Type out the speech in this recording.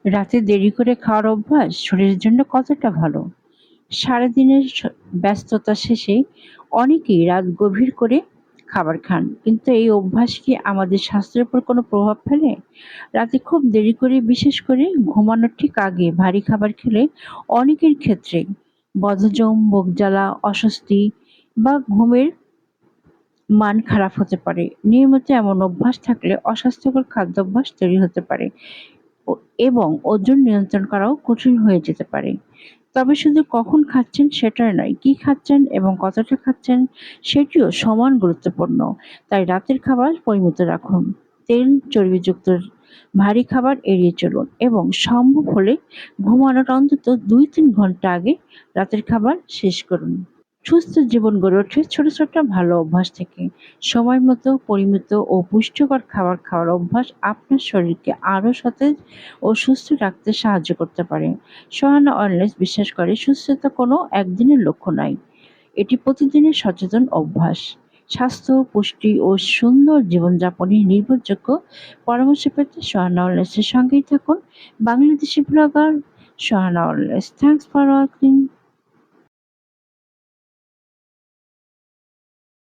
রাতে দেরি করে খাওয়ার অভ্যাস শরীরের জন্য কতটা ভালো? সারাদিনের ব্যস্ততা শেষে অনেকেই রাত গভীর করে খাবার খান। কিন্তু এই অভ্যাস কি আমাদের স্বাস্থ্যের উপর কোনো প্রভাব ফেলে? রাতে খুব দেরি করে, বিশেষ করে ঘুমানোর ঠিক আগে ভারী খাবার খেলে অনেকের ক্ষেত্রে বদহজম, বুক জ্বালা, অস্বস্তি বা ঘুমের মান খারাপ হতে পারে। নিয়মিত এমন অভ্যাস থাকলে অস্বাস্থ্যকর খাদ্যাভ্যাস তৈরি হতে পারে ও এবং ওজন নিয়ন্ত্রণ করাও কঠিন হয়ে যেতে পারে। তবে শুধু কখন খাচ্ছেন সেটাই নয়, কি খাচ্ছেন এবং কতটা খাচ্ছেন সেটিও সমান গুরুত্বপূর্ণ। তাই রাতের খাবার পরিমিত রাখুন। তেল, চর্বিযুক্ত ভারী খাবার এড়িয়ে চলুন এবং সম্ভব হলে ঘুমানোর অন্তত ২-৩ ঘন্টা আগে রাতের খাবার শেষ করুন। সুস্থ জীবন গড়ে ওঠে ছোট, ছোট ভালো অভ্যাস থেকে। সময় মতো পরিমিত ও পুষ্টিকর খাবার খাওয়ার অভ্যাস আপনার শরীরকে আরও সতেজ ও সুস্থ রাখতে সাহায্য করতে পারে। সোহানা ওয়েলনেস বিশ্বাস করে সুস্থতা কোনো একদিনের লক্ষ্য নয়। এটি প্রতিদিনের সচেতন অভ্যাস। স্বাস্থ্য, পুষ্টি ও সুন্দর জীবনযাপনের নির্ভরযোগ্য পরামর্শ পেতে সোহানা ওয়েলনেসের সঙ্গেই থাকুন। Bangladeshi blogger Sohana wellness. Thanks for watching.